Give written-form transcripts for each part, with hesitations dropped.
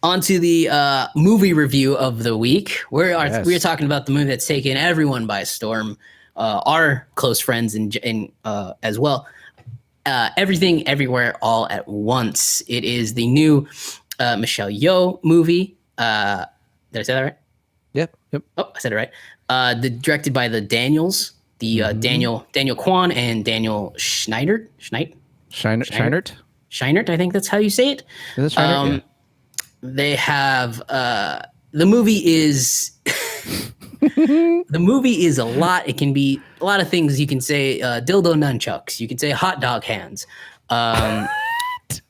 On to the movie review of the week. We're talking about the movie that's taken everyone by storm, our close friends and as well. Everything, Everywhere, All at Once. It is the new Michelle Yeoh movie. Did I say that right? Yep. Oh, I said it right. Directed by the Daniels, Daniel Kwan and Daniel Scheinert. Scheinert, I think that's how you say it. Is it Scheinert? Yeah. They have the movie is the movie is a lot. It can be a lot of things. You can say dildo nunchucks. You can say hot dog hands.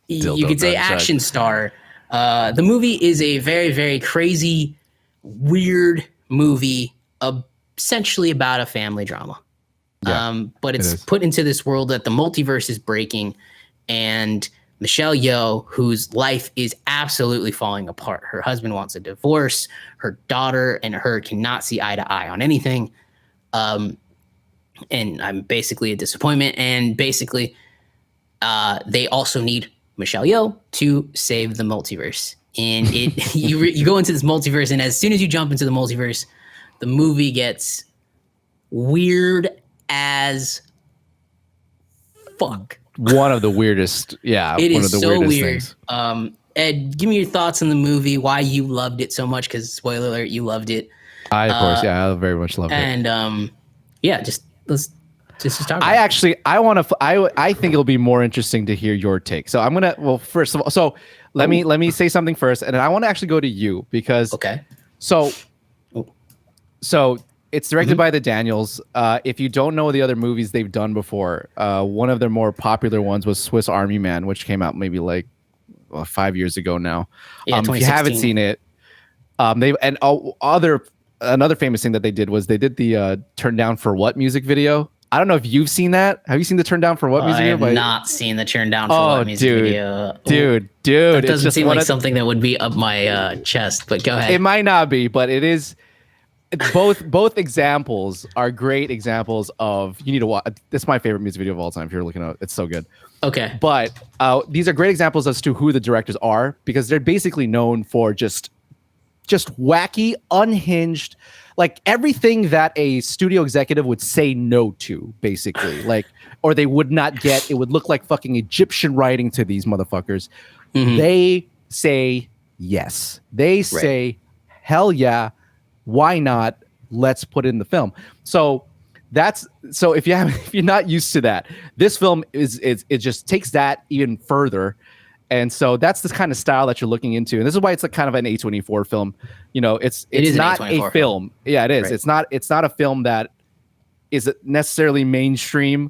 You could say action star. The movie is a very, very crazy, weird movie, essentially about a family drama. Yeah, but it's put into this world that the multiverse is breaking, and Michelle Yeoh, whose life is absolutely falling apart. Her husband wants a divorce. Her daughter and her cannot see eye to eye on anything. And I'm basically a disappointment. And basically, they also need Michelle Yeoh to save the multiverse. And you go into this multiverse, and as soon as you jump into the multiverse, the movie gets weird as fuck. One of the weirdest, it one is of the so weirdest weird. things. Ed, give me your thoughts on the movie, why you loved it so much, because spoiler alert, you loved it. I very much loved it. And let's talk about it. I think it'll be more interesting to hear your take. So I'm gonna, first of all, let me say something first, and then I want to actually go to you because So it's directed by the Daniels. If you don't know the other movies they've done before, one of their more popular ones was Swiss Army Man, which came out maybe 5 years ago now. Yeah, if you haven't seen it, another famous thing that they did was they did the Turn Down for What music video. I don't know if you've seen that. Have you seen the Turn Down for What music video? I have not seen the Turn Down for What music video. Dude. That doesn't seem like something that would be up my chest, but go ahead. It might not be, but it is. Both examples are great examples of, you need to watch. It's my favorite music video of all time. If you're looking at it, it's so good. Okay. But these are great examples as to who the directors are, because they're basically known for just wacky, unhinged, like everything that a studio executive would say no to, basically. Or they would not get. It would look like fucking Egyptian writing to these motherfuckers. Mm-hmm. They say yes. They say, hell yeah. Why not? Let's put it in the film. So if you're not used to that, this film it just takes that even further. And so that's the kind of style that you're looking into. And this is why it's kind of an A24 film. It's not a film. Yeah, it is. Right. It's not a film that is necessarily mainstream,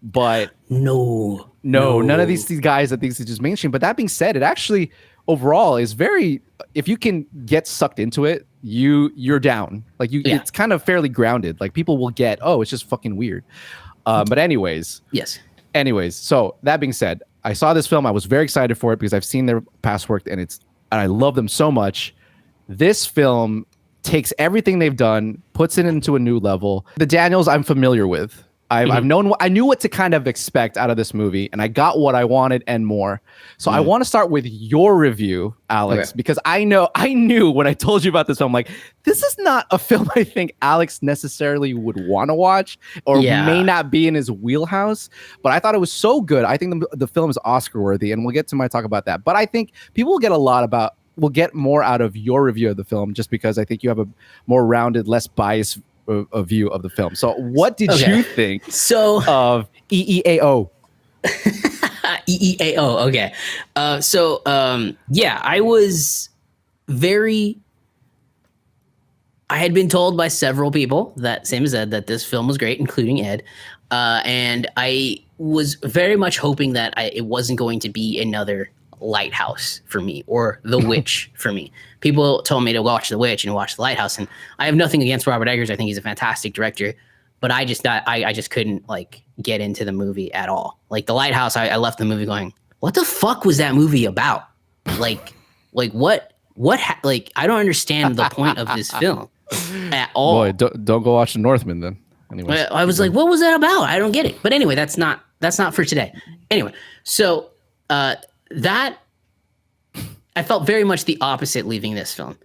but no, none of these guys that think it's just mainstream. But that being said, it actually overall is very, if you can get sucked into it, you're down. It's kind of fairly grounded. People will get, it's just fucking weird. But anyways. So that being said, I saw this film. I was very excited for it because I've seen their past work and I love them so much. This film takes everything they've done, puts it into a new level. The Daniels I'm familiar with. I knew what to kind of expect out of this movie, and I got what I wanted and more. So I want to start with your review, Alex, because I knew when I told you about this film, this is not a film I think Alex necessarily would want to watch or may not be in his wheelhouse. But I thought it was so good. I think the film is Oscar worthy, and we'll get to my talk about that. But I think people will get more out of your review of the film, just because I think you have a more rounded, less biased a view of the film. So what did you think of EEAO? EEAO, okay. I was I had been told by several people that, same as Ed, that this film was great, including Ed. And I was very much hoping that it wasn't going to be another Lighthouse for me or The Witch for me. People told me to watch The Witch and watch The Lighthouse, and I have nothing against Robert Eggers. I think he's a fantastic director, but I just couldn't get into the movie at all. The Lighthouse, I left the movie going, what the fuck was that movie about? What I don't understand the point of this film at all. Boy, don't go watch The Northman then. Anyway, I was like, what was that about? I don't get it. But anyway, that's not for today. Anyway, so that I felt very much the opposite leaving this film.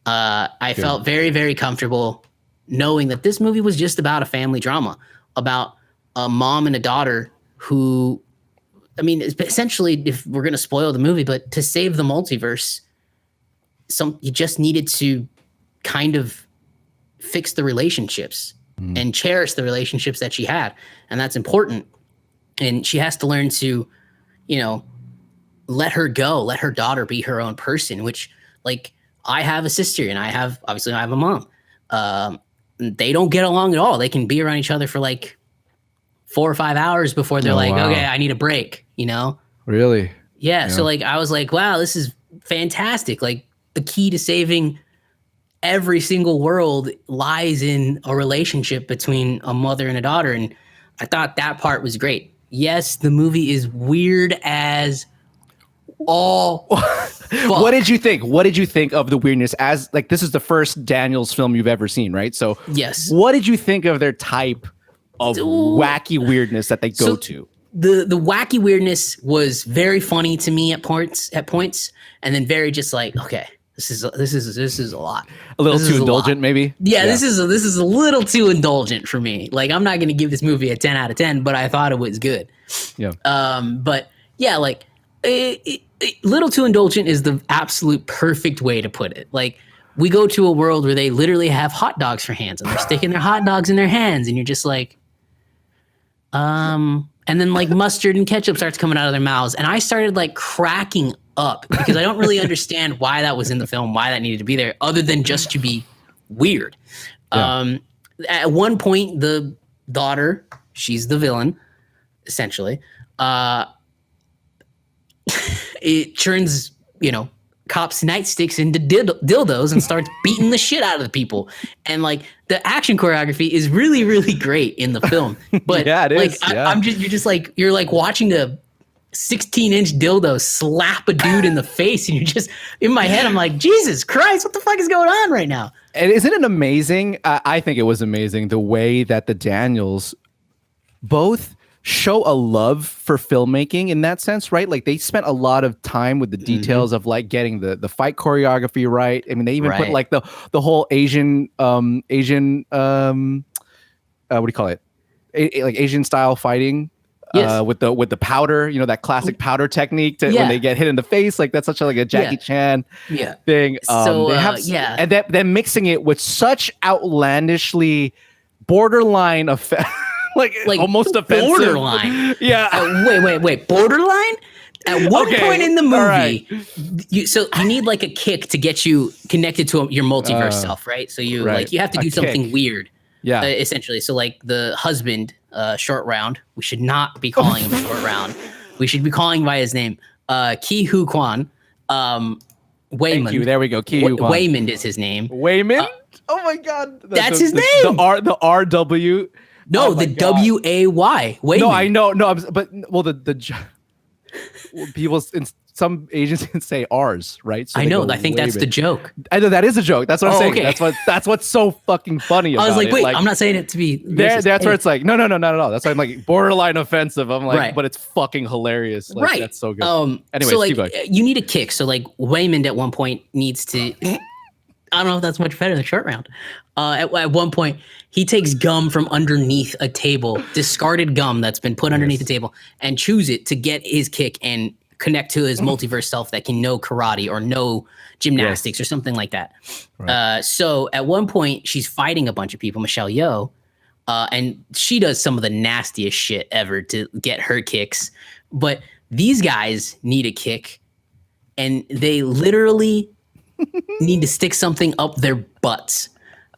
I felt very, very comfortable knowing that this movie was just about a family drama, about a mom and a daughter who, I mean, essentially, if we're going to spoil the movie, but to save the multiverse, you just needed to kind of fix the relationships and cherish the relationships that she had. And that's important. And she has to learn to, you know, let her go, let her daughter be her own person, which, like, I have a sister and I have a mom. They don't get along at all. They can be around each other for like 4 or 5 hours before they're okay, I need a break, you know? Really? Yeah. So like, I was like, wow, this is fantastic. Like, the key to saving every single world lies in a relationship between a mother and a daughter. And I thought that part was great. Yes, the movie is weird as all fuck. What did you think? What did you think of the weirdness? As like, this is the first Daniels film you've ever seen, right? So yes. What did you think of their type of wacky weirdness that they go to? The wacky weirdness was very funny to me at points, and then very just like, okay, this is a lot. A little too indulgent, maybe? Yeah, this is a little too indulgent for me. Like, I'm not going to give this movie a 10 out of 10, but I thought it was good. Yeah. But yeah, like, little too indulgent is the absolute perfect way to put it. Like, we go to a world where they literally have hot dogs for hands, and they're sticking their hot dogs in their hands, and you're just like, and then like mustard and ketchup starts coming out of their mouths, and I started like cracking up because I don't really understand why that was in the film, why that needed to be there, other than just to be weird. Yeah. At one point, the daughter, she's the villain, essentially. It turns, cops' nightsticks into dildos and starts beating the shit out of the people. And like, the action choreography is really, really great in the film. But yeah, it is. You're like watching a 16-inch dildo slap a dude in the face, and you're just, in my head, I'm like, Jesus Christ, what the fuck is going on right now? And isn't it amazing? I think it was amazing the way that the Daniels both show a love for filmmaking in that sense, right? Like, they spent a lot of time with the details of like getting the fight choreography right. I mean, they even put like the whole Asian what do you call it? Like Asian style fighting. Yes. With the powder, that classic powder technique when they get hit in the face, like that's such a Jackie Chan thing. And then mixing it with such outlandishly borderline effect, like almost offensive. Borderline. Yeah. Wait. Borderline. At one point in the movie, you need like a kick to get you connected to your multiverse self, right? So you have to do something weird. Yeah. Essentially. So like the husband, Short Round, we should not be calling him Short Round. We should be calling him by his name. Ki Hu Kwan. Waymond. Thank you. There we go. Ki Hu Kwan. Waymond is his name. Waymond? Oh my God. That's his name. The RW. No, the WAY. Waymond. No, I know. No, but people in some Asians can say R's, right? So I know. I think that's the joke. I know that is a joke. That's what I'm saying. Okay. That's what's so fucking funny about it. I was like, wait, I'm not saying it to be there. That's where it's like, no, not at all. That's why I'm like borderline offensive. I'm like, but it's fucking hilarious. Like, that's so good. Anyways, so like, you need a kick. So like, Waymond at one point needs to. I don't know if that's much better than Short Round. At one point, he takes gum from underneath a table, discarded gum that's been put underneath the table, and chews it to get his kick and connect to his multiverse self that can know karate or know gymnastics or something like that. Right. So at one point, she's fighting a bunch of people, Michelle Yeoh, and she does some of the nastiest shit ever to get her kicks. But these guys need a kick, and they literally need to stick something up their butts.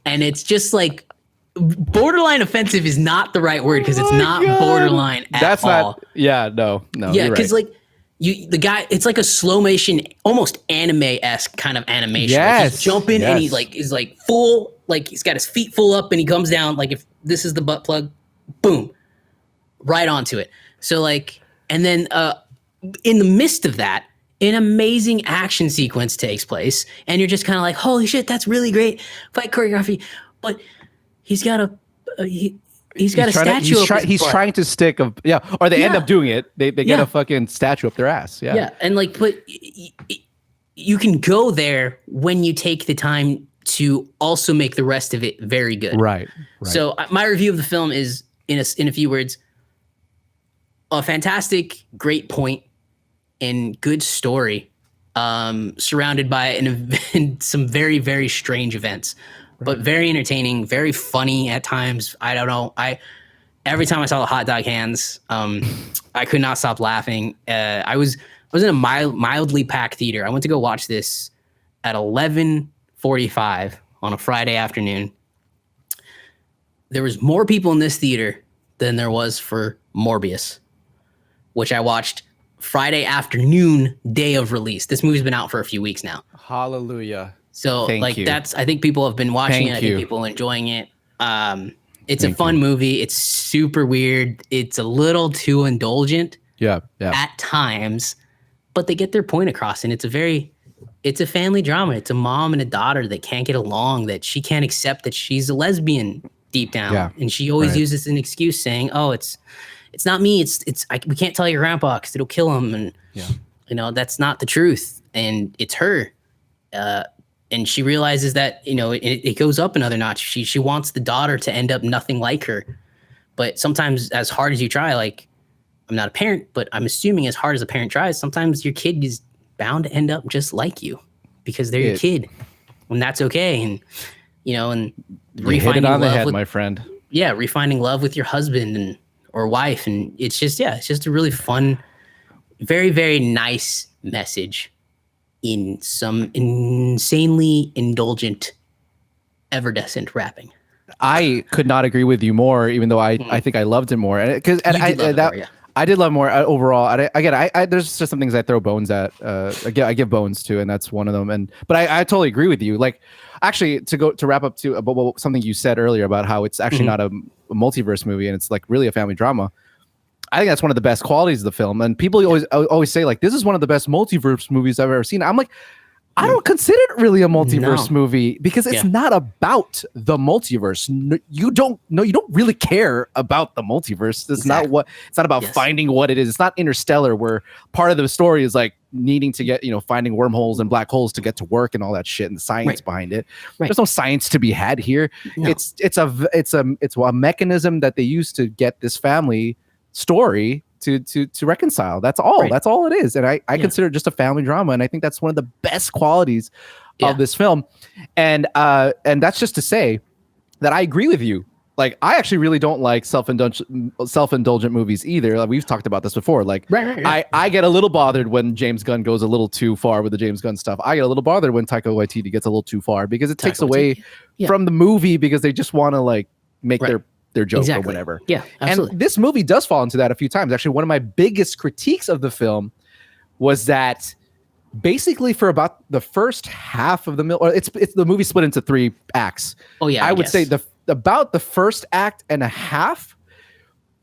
And it's just like, borderline offensive is not the right word because it's not borderline at all. Yeah, no. Yeah, because like, the guy, it's like a slow motion, almost anime-esque kind of animation. Yes. Like, he's jumping and he is like full, like he's got his feet full up and he comes down. Like, if this is the butt plug, boom, right onto it. So like, and then in the midst of that, an amazing action sequence takes place, and you're just kind of like, holy shit, that's really great fight choreography. But he's got a statue. He's trying to stick or they end up doing it. They get a fucking statue up their ass. Yeah, and like, but you can go there when you take the time to also make the rest of it very good. Right. So my review of the film is in a few words: a fantastic, great point, and good story, surrounded by some very, very strange events, but very entertaining, very funny at times. I don't know. Every time I saw the hot dog hands, I could not stop laughing. I was in a mildly packed theater. I went to go watch this at 11:45 on a Friday afternoon. There was more people in this theater than there was for Morbius, which I watched Friday afternoon, day of release. This movie's been out for a few weeks now. Hallelujah. So I think people have been watching it. I think people are enjoying it. It's a fun movie. It's super weird. It's a little too indulgent. Yeah. At times, but they get their point across, and it's a family drama. It's a mom and a daughter that can't get along, that she can't accept that she's a lesbian deep down, and she always uses an excuse saying, "Oh, it's not me. We can't tell your grandpa because it'll kill him," and that's not the truth, and it's her. And she realizes that it goes up another notch. She wants the daughter to end up nothing like her, but sometimes, as hard as you try, like, I'm not a parent, but I'm assuming as hard as a parent tries, sometimes your kid is bound to end up just like you because they're your kid, and that's okay. And and hit it on the head, my friend. Yeah, refinding love with your husband or wife, and it's just a really fun, very, very nice message in some insanely indulgent, evidescent rapping. I could not agree with you more, even though I think I loved it more. I did love more overall. There's just some things I throw bones at. I give bones to, and that's one of them. But I totally agree with you. Like, actually, to wrap up to about something you said earlier about how it's actually not a multiverse movie and it's like really a family drama. I think that's one of the best qualities of the film. And people always say, like, this is one of the best multiverse movies I've ever seen. I'm like, I don't consider it really a multiverse movie because it's not about the multiverse. You don't really care about the multiverse. It's not about finding what it is. It's not Interstellar, where part of the story is like needing to get, finding wormholes and black holes to get to work and all that shit and the science behind it. There's no science to be had here. No. It's a mechanism that they use to get this family story to reconcile. That's all. That's all it is. And I consider it just a family drama. And I think that's one of the best qualities of this film. And that's just to say that I agree with you. Like, I actually really don't like self-indulgent movies either. Like, we've talked about this before. Like, I get a little bothered when James Gunn goes a little too far with the James Gunn stuff. I get a little bothered when Taika Waititi gets a little too far because it takes away from the movie because they just want to like make their joke or whatever. Yeah, absolutely. And this movie does fall into that a few times. Actually, one of my biggest critiques of the film was that basically for about the first half of it's the movie split into 3 acts. Oh yeah, I would say about the first act and a half,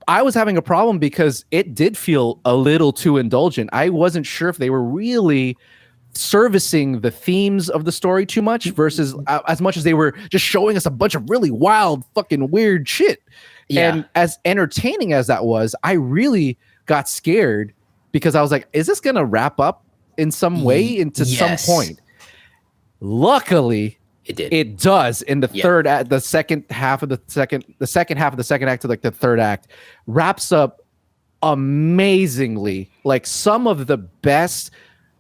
I was having a problem because it did feel a little too indulgent. I wasn't sure if they were really servicing the themes of the story too much versus as much as they were just showing us a bunch of really wild fucking weird shit. And as entertaining as that was, I really got scared because I was like, is this gonna wrap up in some way into some point? Luckily it does in the third act. The second half of the second act to like the third act wraps up amazingly. Like, some of the best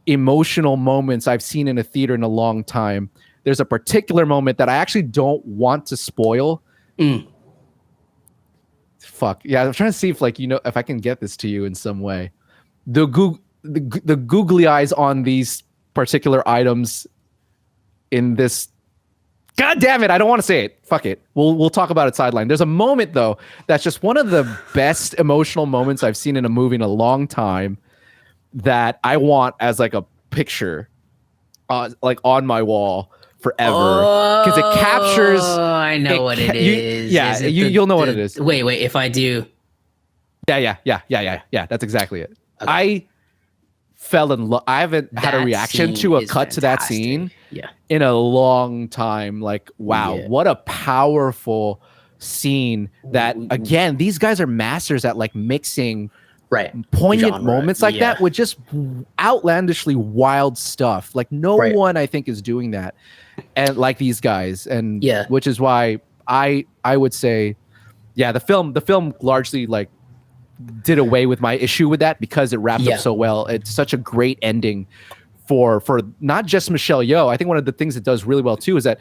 emotional moments I've seen in a theater in a long time. There's a particular moment that I actually don't want to spoil. Fuck yeah, I'm trying to see if if I can get this to you in some way. The googly eyes on these particular items in this. God damn it, I don't want to say it. Fuck it. We'll talk about it sideline. There's a moment though that's just one of the best emotional moments I've seen in a movie in a long time, that I want as like a picture like on my wall forever, because it captures. I know what it is. You'll know what it is. Wait, if I do. Yeah. That's exactly it. Okay. I fell in love. I haven't had a reaction to a cut to that scene in a long time. Like, wow, what a powerful scene. That again, these guys are masters at like mixing right poignant genre. moments like that with just outlandishly wild stuff. Like no one I think is doing that, and like these guys, and which is why I would say, the film largely like did away with my issue with that because it wrapped up so well. It's such a great ending for not just Michelle Yeoh. I think one of the things it does really well too is that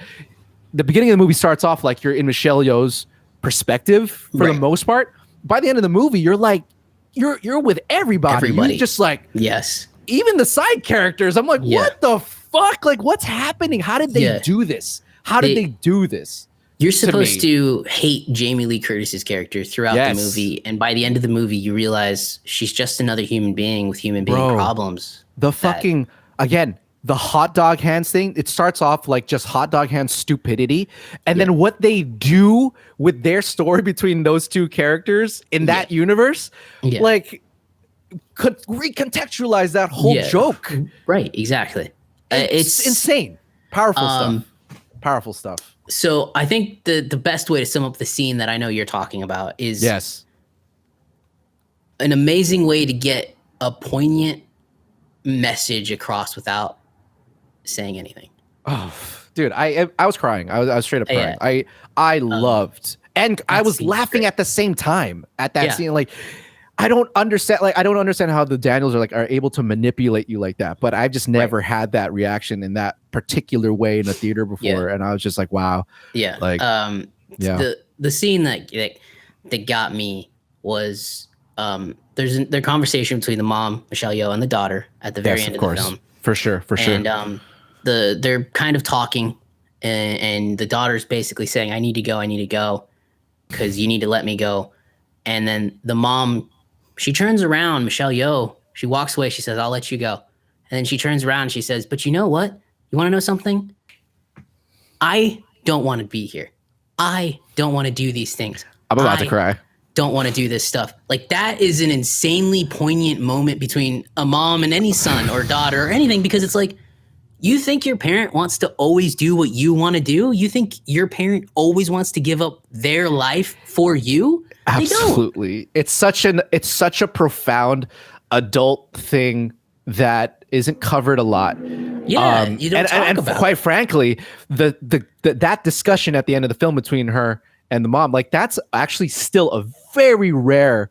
the beginning of the movie starts off like you're in Michelle Yeoh's perspective for the most part. By the end of the movie, you're like, you're with everybody. You're just like, even the side characters. I'm like, what the fuck? Like, what's happening? How did they do this? How did they do this? You're supposed to hate Jamie Lee Curtis's character throughout the movie, and by the end of the movie, you realize she's just another human being with human being problems. The fucking the hot dog hands thing, it starts off like just hot dog hands stupidity. And then what they do with their story between those two characters in that universe, like could recontextualize that whole joke. Right, exactly. It's insane. Powerful stuff. So I think the best way to sum up the scene that I know you're talking about is an amazing way to get a poignant message across without saying anything. Oh, dude, I was crying. I was straight up crying. I loved, and I was laughing at the same time at that scene. Like, I don't understand how the Daniels are able to manipulate you like that. But I've just never had that reaction in that particular way in a theater before, and I was just like, wow. Yeah. Like, the scene that got me was there's their conversation between the mom, Michelle Yeoh, and the daughter at the very end of the film. For sure. And they're kind of talking, and the daughter's basically saying, I need to go because you need to let me go. And then the mom, she turns around, Michelle Yeoh, she walks away, she says, I'll let you go. And then she turns around and she says, but you know what? You want to know something? I don't want to be here. I don't want to do these things. I'm about to cry. Don't want to do this stuff. Like, that is an insanely poignant moment between a mom and any son or daughter or anything, because it's like, you think your parent wants to always do what you want to do? You think your parent always wants to give up their life for you? Absolutely. It's such a profound adult thing that isn't covered a lot. Yeah, you don't talk about. Quite frankly, that discussion at the end of the film between her and the mom, like, that's actually still a very rare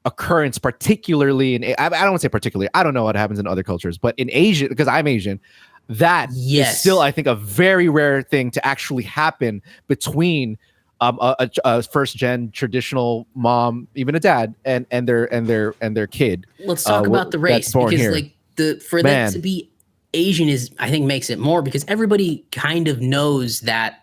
occurrence, particularly in, I don't want to say particularly, I don't know what happens in other cultures, but in Asia, because I'm Asian, that is still, I think, a very rare thing to actually happen between a first gen traditional mom, even a dad, and their kid. Let's talk about the race, because here. Like that to be Asian is, I think, makes it more, because everybody kind of knows that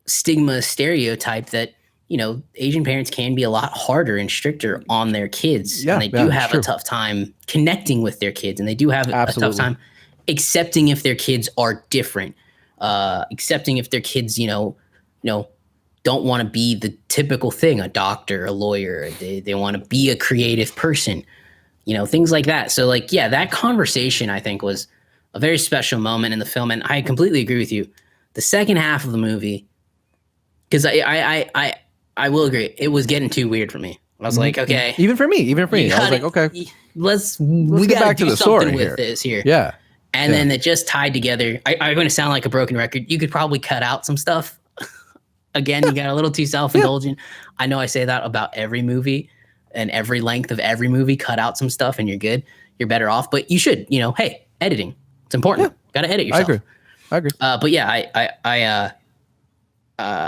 stigma stereotype that, you know, Asian parents can be a lot harder and stricter on their kids, and they do have a tough time connecting with their kids, and they do have a tough time accepting if their kids are different, accepting if their kids, you know, don't want to be the typical thing, a doctor, a lawyer. They want to be a creative person, you know, things like that. So, like, yeah, that conversation, I think, was a very special moment in the film. And I completely agree with you. The second half of the movie, because I will agree, it was getting too weird for me. I was like, okay. Even for me. I was like, okay. We got to do something with this here. Yeah. And then it just tied together. I'm going to sound like a broken record. You could probably cut out some stuff. Again, you got a little too self-indulgent. I know I say that about every movie and every length of every movie. Cut out some stuff and you're good. You're better off. But you should, you know, hey, editing. It's important. Got to edit yourself. I agree. But yeah,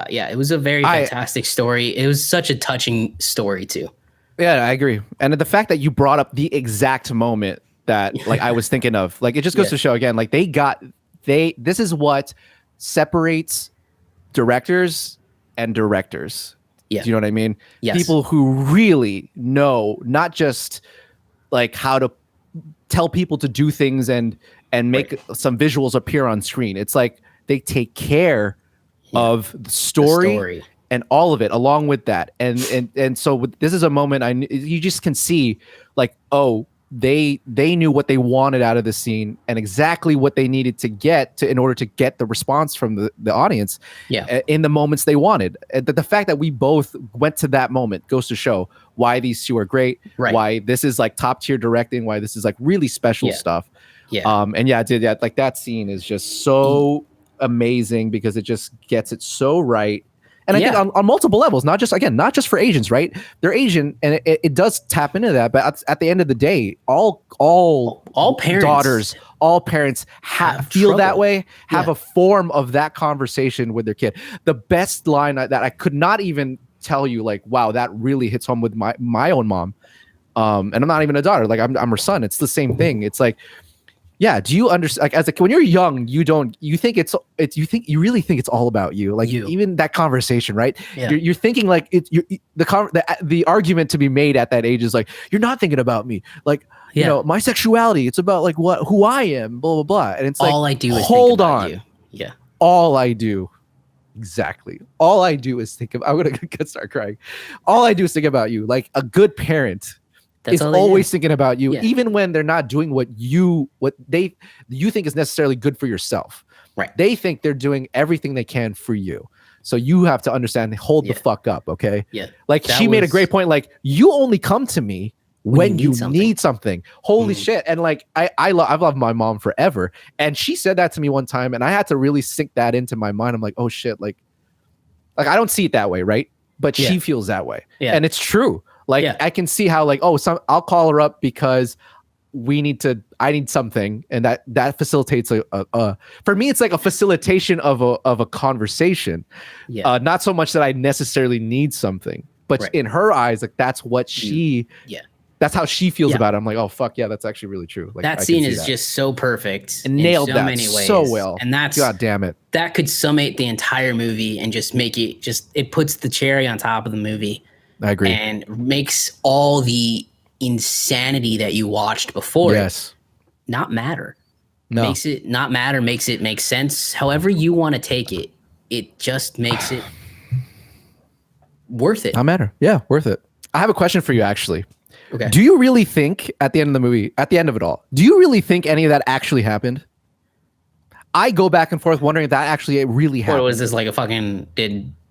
yeah, it was a very fantastic story. It was such a touching story too. Yeah, I agree. And the fact that you brought up the exact moment that, like, I was thinking of, like, it just goes to show again, like, this is what separates directors and directors. Yeah. Do you know what I mean? Yes. People who really know not just like how to tell people to do things and make some visuals appear on screen. It's like they take care of the story and all of it along with that. And so this is a moment you just can see, like, oh, they knew what they wanted out of the scene and exactly what they needed to get in order to get the response from the audience in the moments they wanted. And the fact that we both went to that moment goes to show why these two are great, Right. why this is like top tier directing, why this is like really special stuff. And yeah, like that scene is just so amazing because it just gets it so right. And I think on multiple levels, not just for Asians, right? They're Asian, and it does tap into that. But at the end of the day, all parents, daughters, all parents feel trouble. that way, have a form of that conversation with their kid. The best line that I could not even tell you, like, wow, that really hits home with my own mom. And I'm not even a daughter, like I'm her son. It's the same thing. It's like, yeah, do you understand? Like, when you're young, you really think it's all about you. Like, even that conversation, right? Yeah. You're thinking like the argument to be made at that age is like, you're not thinking about me. Like, you know, my sexuality, it's about like who I am, blah, blah, blah. And it's like, all I do is hold think on. About you. Yeah. All I do. Exactly. All I do is think of, I'm going to start crying. All I do is think about you. Like a good parent is always thinking about you, even when they're not doing what you think is necessarily good for yourself. Right. They think they're doing everything they can for you. So you have to understand, hold the fuck up. Okay. Yeah. Like she made a great point. Like, you only come to me when you need something. Holy shit. And like, I've loved my mom forever. And she said that to me one time, and I had to really sink that into my mind. I'm like, oh shit. Like I don't see it that way. Right. But she feels that way. Yeah. And it's true. Like, I can see how, like, I'll call her up because I need something. And that facilitates for me, it's like a facilitation of a conversation. Yeah. Not so much that I necessarily need something, but in her eyes, like, that's what that's how she feels about it. I'm like, oh fuck yeah, that's actually really true. Like, that scene is just so perfect and nailed in so that many ways. So well. And that's, god damn it, that could summate the entire movie and just make it it puts the cherry on top of the movie. I agree. And makes all the insanity that you watched before not matter. No. Makes it not matter, makes it make sense. However you want to take it, it just makes it worth it. Not matter. Yeah, worth it. I have a question for you, actually. Okay. Do you really think at the end of the movie, at the end of it all, do you really think any of that actually happened? I go back and forth wondering if that actually really happened. Or was this like a fucking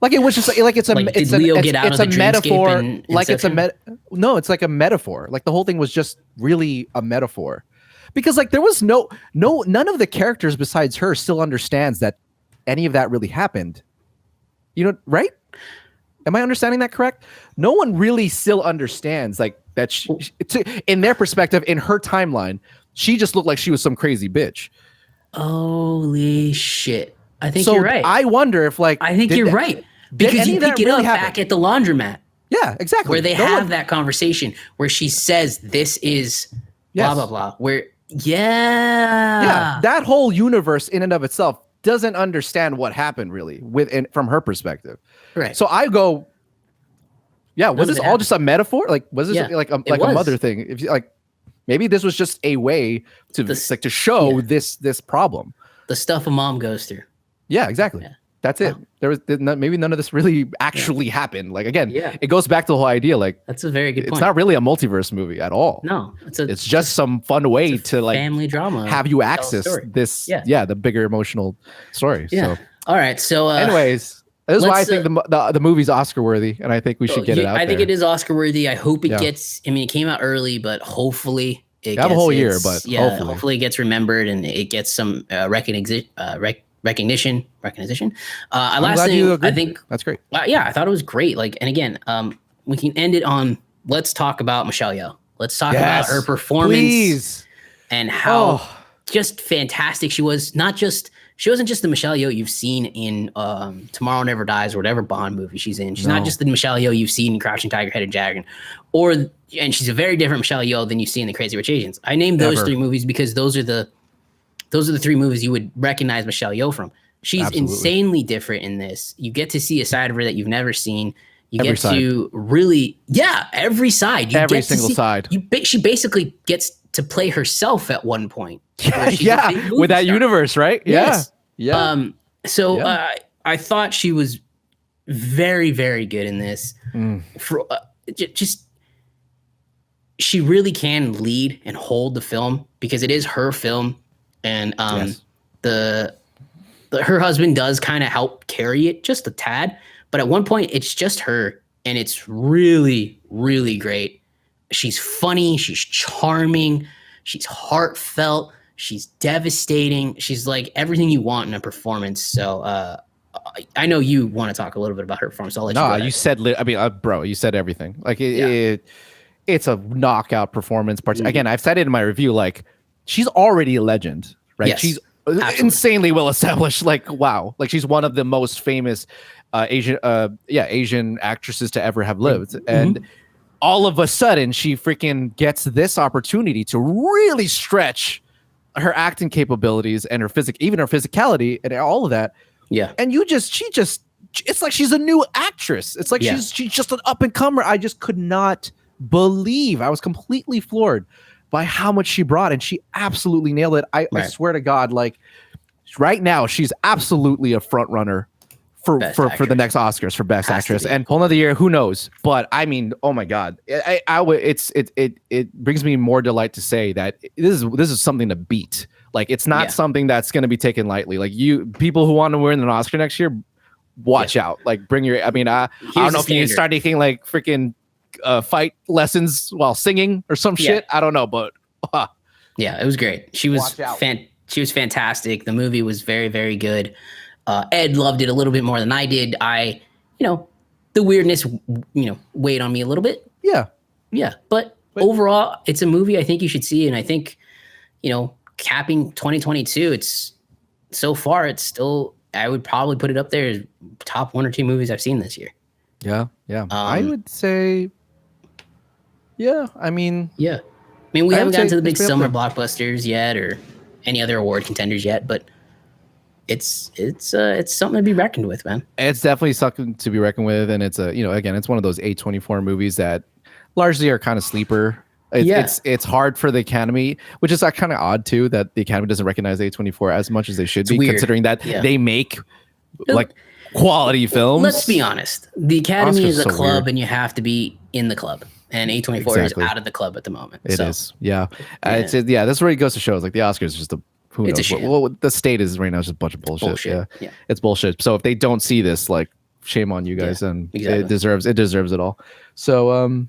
like it was just like it's a like, it's did Leo get out it's of the a metaphor and like it's a no, it's like a metaphor. Like the whole thing was just really a metaphor. Because like there was none of the characters besides her still understands that any of that really happened. You know, right? Am I understanding that correct? No one really still understands like that in their perspective, in her timeline, she just looked like she was some crazy bitch. Holy shit. I think you're right. I wonder if like I think you're right. Because you pick it up back at the laundromat. Yeah, exactly. Where they have that conversation where she says this is blah blah blah. Where that whole universe in and of itself doesn't understand what happened really from her perspective. Right. So I go, was this all just a metaphor? Like, was this like a mother thing? If you like, maybe this was just a way to show this problem. The stuff a mom goes through. Yeah, exactly. Yeah. That's it. Maybe none of this really actually happened. Like again, it goes back to the whole idea. Like that's a very good point. It's not really a multiverse movie at all. No, it's just some fun way to like family drama. Have you access this? The bigger emotional story. Yeah. So, all right. So, anyways, this is why I think the movie's Oscar worthy, and I think we should get it out. I think it is Oscar worthy. I hope it gets. I mean, it came out early, but hopefully it have a whole year. But hopefully it gets remembered and it gets some recognition. Last thing, I think that's great. I thought it was great. Like, and again, we can end it on. Let's talk about Michelle Yeoh. Let's talk about her performance and how just fantastic she was. She wasn't just the Michelle Yeoh you've seen in Tomorrow Never Dies or whatever Bond movie she's in. She's not just the Michelle Yeoh you've seen in Crouching Tiger, Hidden Dragon, and she's a very different Michelle Yeoh than you see in the Crazy Rich Asians. I named those three movies because those are the three movies you would recognize Michelle Yeoh from. She's insanely different in this. You get to see a side of her that you've never seen. You get to really, every side. Every single side. She basically gets to play herself at one point. With that universe, right? Yes. Yeah. I thought she was very, very good in this. She really can lead and hold the film because it is her film. And her husband does kind of help carry it just a tad, but at one point it's just her and it's really, really great. She's funny. She's charming. She's heartfelt. She's devastating. She's like everything you want in a performance. So I know you want to talk a little bit about her performance. I'll let you go ahead. You said, bro, you said everything. Like it's a knockout performance. Again, I've said it in my review. Like she's already a legend, right? Yes, she's absolutely. insanely well established. Like wow, like she's one of the most famous Asian actresses to ever have lived, and all of a sudden she freaking gets this opportunity to really stretch her acting capabilities and her even her physicality and all of that. Yeah. And it's like she's a new actress. It's like she's just an up and comer. I just could not believe. I was completely floored by how much she brought, and she absolutely nailed it. I swear to God, like right now, she's absolutely a front runner for the next Oscars for Best Actress. And whole another year, who knows? But I mean, oh my God, it brings me more delight to say that this is something to beat. Like it's not something that's going to be taken lightly. Like people who want to win an Oscar next year, watch out. Like bring your. I mean, I don't know if you start taking like freaking fight lessons while singing or some shit. I don't know, but yeah, it was great. She was she was fantastic. The movie was very, very good. Ed loved it a little bit more than I did. The weirdness, weighed on me a little bit. Yeah. But overall, it's a movie I think you should see. And I think, capping 2022, it's still, I would probably put it up there as top 1 or 2 movies I've seen this year. Yeah. I would say, I mean, we haven't gotten to the big summer blockbusters yet or any other award contenders yet, but it's something to be reckoned with, man. It's definitely something to be reckoned with, and it's again, it's one of those A24 movies that largely are kind of sleeper. It's hard for the Academy, which is kind of odd too, that the Academy doesn't recognize A24 as much as they should be, considering that they make like quality films. Let's be honest, the Academy is a club, and you have to be in the club. And A24 is out of the club at the moment. It is. That's where it goes to show. It's like the Oscars is just who knows what the state is right now is just a bunch of bullshit. Yeah, it's bullshit. So if they don't see this, like, shame on you guys, and it deserves it all. So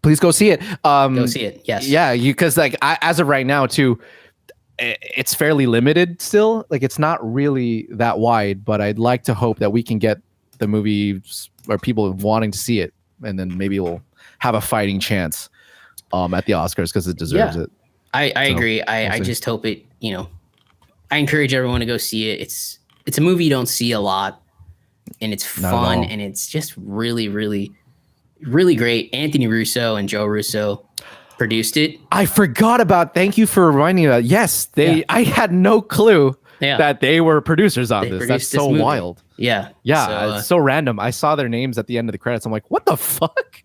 please go see it. Go see it. Yes. Yeah, because like as of right now too, it's fairly limited still. Like it's not really that wide, but I'd like to hope that we can get the movies or people wanting to see it, and then maybe we'll have a fighting chance at the Oscars because it deserves it. I agree. I just hope it, I encourage everyone to go see it. It's a movie you don't see a lot, and it's fun, and it's just really, really, really great. Anthony Russo and Joe Russo produced it. I forgot about, thank you for reminding me of that. Yes, I had no clue that they were producers on this. That's so wild. Yeah. Yeah, it's so random. I saw their names at the end of the credits. I'm like, what the fuck?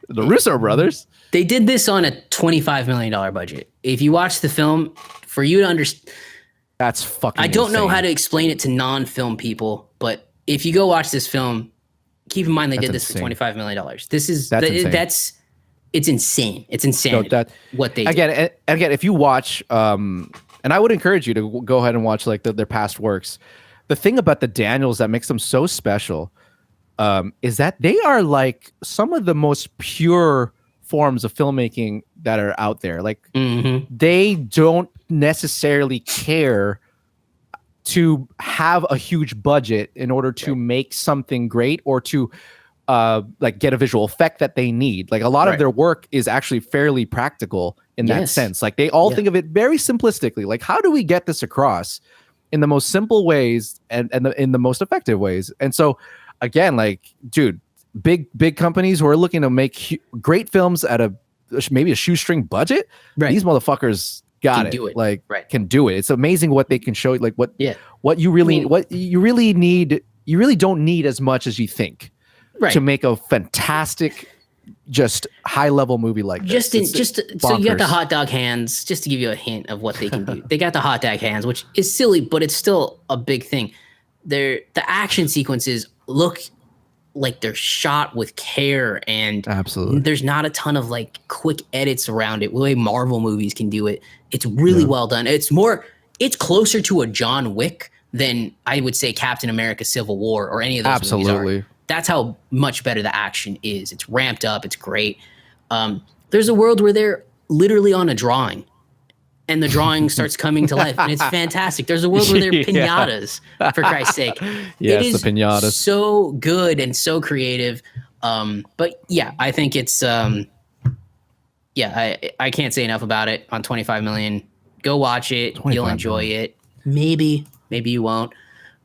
The Russo brothers. They did this on a $25 million budget. If you watch the film, for you to understand, that's fucking I don't know how to explain it to non-film people, but if you go watch this film, keep in mind they did this for $25 million. This is it's insane. It's insane what they did. Again, if you watch, and I would encourage you to go ahead and watch like their past works. The thing about the Daniels that makes them so special is that they are like some of the most pure forms of filmmaking that are out there. Like they don't necessarily care to have a huge budget in order to make something great or to like get a visual effect that they need. Like a lot of their work is actually fairly practical in that sense. Like they all think of it very simplistically. Like, how do we get this across in the most simple ways and in the most effective ways? And so again, like, dude, big companies who are looking to make great films at maybe a shoestring budget. These motherfuckers got it. Like can do it. It's amazing what they can show. Like what you really need. You really don't need as much as you think to make a fantastic, just high level movie like this. So you got the hot dog hands. Just to give you a hint of what they can do, they got the hot dog hands, which is silly, but it's still a big thing. The action sequences look like they're shot with care, and absolutely there's not a ton of like quick edits around it. The way Marvel movies can do it, it's really well done. It's closer to a John Wick than I would say Captain America: Civil War or any of those movies are. that's how much better the action is. It's ramped up. It's great. There's a world where they're literally on a drawing, and the drawing starts coming to life, and it's fantastic. There's a world where they're pinatas, for Christ's sake. Yes, it is the pinatas. so good and so creative. But yeah, I think it's I can't say enough about it. On 25 million, go watch it. You'll enjoy it. Maybe you won't,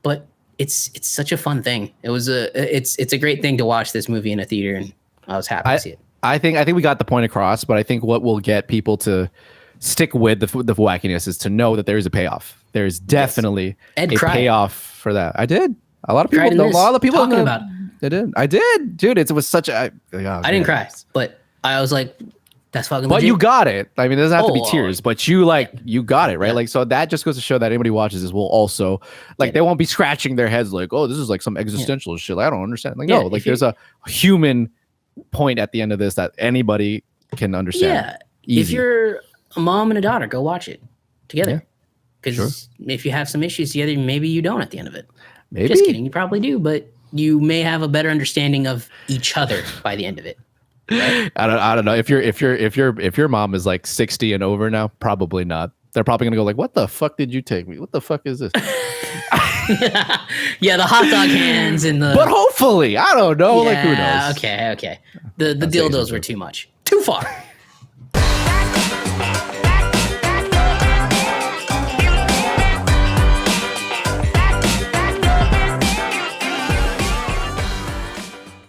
but it's such a fun thing. It's a great thing to watch this movie in a theater, and I was happy to see it. I think we got the point across, but I think what will get people to stick with the wackiness is to know that there is a payoff. There's definitely a payoff for that. I did. A lot of people talking about it. They did. I did, dude. It was such a. I didn't cry, but I was like, "That's fucking." But legit. you got it. I mean, it doesn't have to be tears, but you got it, right? Yeah. Like, so that just goes to show that anybody watches this will also they won't be scratching their heads like, "Oh, this is like some existential shit." Like, I don't understand. Like, no, like there's a human point at the end of this that anybody can understand. Yeah, if you're a mom and a daughter, go watch it together. Because if you have some issues together, maybe you don't at the end of it. Maybe. Just kidding, you probably do, but you may have a better understanding of each other by the end of it. Right? I don't know if your mom is like 60 and over now, probably not. They're probably gonna go like, "What the fuck did you take me? What the fuck is this?" Yeah, the hot dog hands and the. But hopefully, I don't know. Yeah, like, who knows? Okay. The dildos were too much, too far.